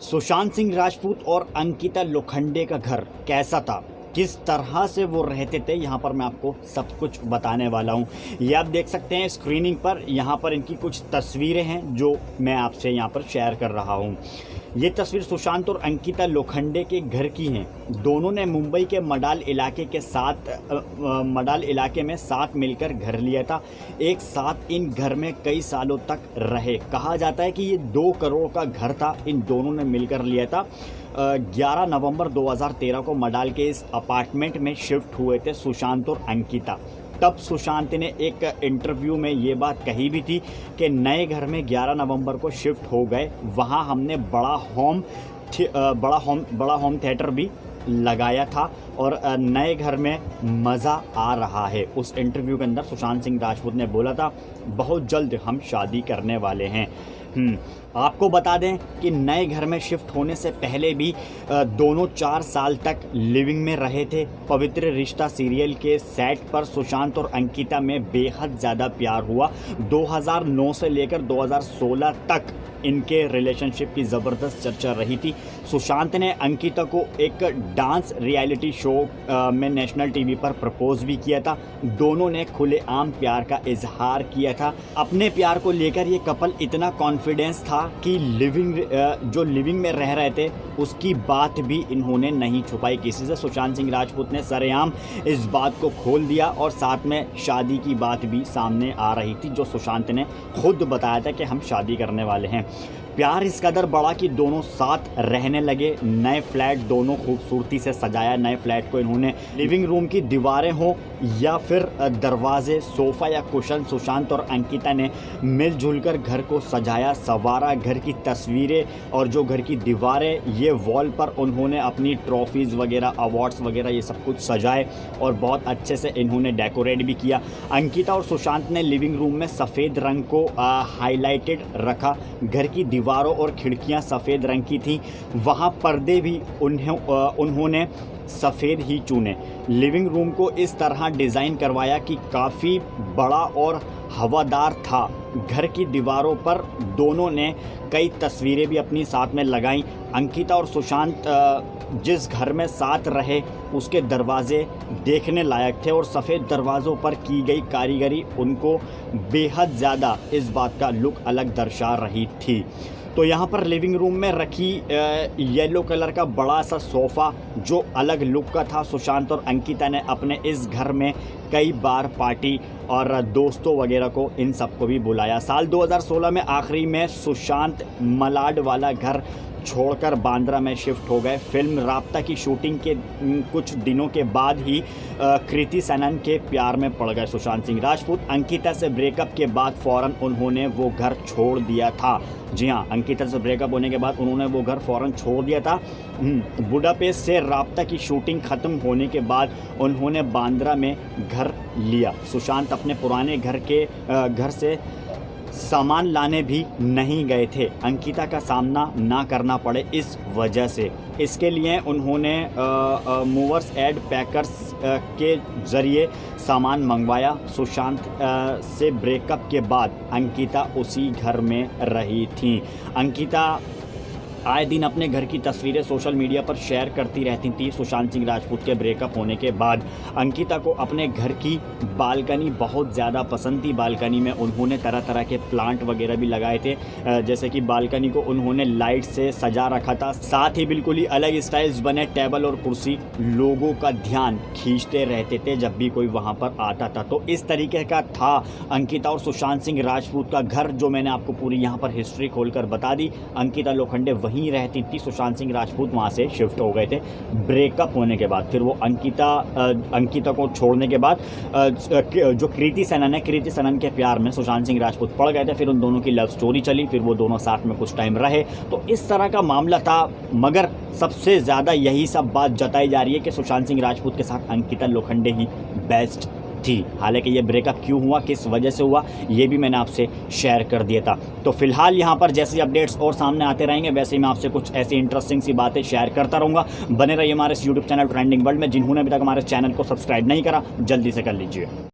सुशांत सिंह राजपूत और अंकिता लोखंडे का घर कैसा था, किस तरह से वो रहते थे, यहाँ पर मैं आपको सब कुछ बताने वाला हूँ। ये आप देख सकते हैं स्क्रीनिंग पर, यहाँ पर इनकी कुछ तस्वीरें हैं जो मैं आपसे यहाँ पर शेयर कर रहा हूँ। ये तस्वीर सुशांत और अंकिता लोखंडे के घर की हैं। दोनों ने मुंबई के मडाल इलाके में साथ मिलकर घर लिया था। एक साथ इन घर में कई सालों तक रहे। कहा जाता है कि ये 2 करोड़ का घर था, इन दोनों ने मिलकर लिया था। 11 नवंबर 2013 को मडाल के इस अपार्टमेंट में शिफ्ट हुए थे सुशांत और अंकिता। तब सुशांत ने एक इंटरव्यू में ये बात कही भी थी कि नए घर में 11 नवंबर को शिफ्ट हो गए, वहाँ हमने बड़ा होम थिएटर भी लगाया था और नए घर में मज़ा आ रहा है। उस इंटरव्यू के अंदर सुशांत सिंह राजपूत ने बोला था बहुत जल्द हम शादी करने वाले हैं। आपको बता दें कि नए घर में शिफ्ट होने से पहले भी दोनों 4 साल तक लिविंग में रहे थे। पवित्र रिश्ता सीरियल के सेट पर सुशांत और अंकिता में बेहद ज़्यादा प्यार हुआ। 2009 से लेकर 2016 तक इनके रिलेशनशिप की ज़बरदस्त चर्चा रही थी। सुशांत ने अंकिता को एक डांस रियलिटी शो में नेशनल टीवी पर प्रपोज भी किया था। दोनों ने खुलेआम प्यार का इजहार किया था। अपने प्यार को लेकर ये कपल इतना कॉन्फिडेंस था कि लिविंग में रह रहे थे उसकी बात भी इन्होंने नहीं छुपाई किसी से। सुशांत सिंह राजपूत ने सरेआम इस बात को खोल दिया और साथ में शादी की बात भी सामने आ रही थी, जो सुशांत ने खुद बताया था कि हम शादी करने वाले हैं। प्यार इस कदर बढ़ा कि दोनों साथ रहने लगे। नए फ्लैट दोनों खूबसूरती से सजाया। नए फ्लैट को इन्होंने लिविंग रूम की दीवारें हो या फिर दरवाजे, सोफ़ा या कुशन, सुशांत और अंकिता ने मिलजुल कर घर को सजाया संवारा। घर की तस्वीरें और जो घर की दीवारें, ये वॉल पर उन्होंने अपनी ट्रॉफीज़ वगैरह, अवार्ड्स वगैरह ये सब कुछ सजाए और बहुत अच्छे से इन्होंने डेकोरेट भी किया। अंकिता और सुशांत ने लिविंग रूम में सफ़ेद रंग को हाईलाइटेड रखा। घर की दीवारों और खिड़कियां सफ़ेद रंग की थीं। वहां पर्दे भी उन्होंने सफ़ेद ही चुने। लिविंग रूम को इस तरह डिज़ाइन करवाया कि काफ़ी बड़ा और हवादार था। घर की दीवारों पर दोनों ने कई तस्वीरें भी अपनी साथ में लगाईं। अंकिता और सुशांत जिस घर में साथ रहे उसके दरवाजे देखने लायक थे और सफ़ेद दरवाज़ों पर की गई कारीगरी उनको बेहद ज़्यादा इस बात का लुक अलग दर्शा रही थी। तो यहाँ पर लिविंग रूम में रखी येलो कलर का बड़ा सा सोफ़ा जो अलग लुक का था। सुशांत और अंकिता ने अपने इस घर में कई बार पार्टी और दोस्तों वगैरह को इन सबको भी बुलाया। साल 2016 में आखिरी में सुशांत मलाड वाला घर छोड़कर बांद्रा में शिफ्ट हो गए। फिल्म राब्ता की शूटिंग के कुछ दिनों के बाद ही कृति सनन के प्यार में पड़ गए सुशांत सिंह राजपूत। अंकिता से ब्रेकअप के बाद फ़ौरन उन्होंने वो घर छोड़ दिया था। जी हाँ, अंकिता से ब्रेकअप होने के बाद उन्होंने वो घर फ़ौरन छोड़ दिया था। बुडापेस्ट से राब्ता की शूटिंग ख़त्म होने के बाद उन्होंने बांद्रा में घर लिया। सुशांत अपने पुराने घर से सामान लाने भी नहीं गए थे, अंकिता का सामना ना करना पड़े इस वजह से। इसके लिए उन्होंने मूवर्स एंड पैकर्स के ज़रिए सामान मंगवाया। सुशांत से ब्रेकअप के बाद अंकिता उसी घर में रही थी। अंकिता आए दिन अपने घर की तस्वीरें सोशल मीडिया पर शेयर करती रहती थी। सुशांत सिंह राजपूत के ब्रेकअप होने के बाद अंकिता को अपने घर की बालकनी बहुत ज़्यादा पसंद थी। बालकनी में उन्होंने तरह तरह के प्लांट वगैरह भी लगाए थे, जैसे कि बालकनी को उन्होंने लाइट से सजा रखा था। साथ ही बिल्कुल ही अलग स्टाइल्स बने टेबल और कुर्सी लोगों का ध्यान खींचते रहते थे जब भी कोई वहाँ पर आता था। तो इस तरीके का था अंकिता और सुशांत सिंह राजपूत का घर, जो मैंने आपको पूरी यहाँ पर हिस्ट्री खोलकर बता दी। अंकिता लोखंडे वहीं रहती थी, सुशांत सिंह राजपूत वहाँ से शिफ्ट हो गए थे ब्रेकअप होने के बाद। फिर वो अंकिता को छोड़ने के बाद जो कृति सनन के प्यार में सुशांत सिंह राजपूत पड़ गए थे। फिर उन दोनों की लव स्टोरी चली, फिर वो दोनों साथ में कुछ टाइम रहे। तो इस तरह का मामला था, मगर सबसे ज़्यादा यही सब बात जताई जा रही है कि सुशांत सिंह राजपूत के साथ अंकिता लोखंडे ही बेस्ट थी। हालांकि ये ब्रेकअप क्यों हुआ, किस वजह से हुआ, ये भी मैंने आपसे शेयर कर दिया था। तो फिलहाल यहाँ पर जैसे अपडेट्स और सामने आते रहेंगे वैसे ही मैं आपसे कुछ ऐसी इंटरेस्टिंग सी बातें शेयर करता रहूँगा। बने रहिए हमारे इस यूट्यूब चैनल ट्रेंडिंग वर्ल्ड में। जिन्होंने अभी तक हमारे चैनल को सब्सक्राइब नहीं करा जल्दी से कर लीजिए।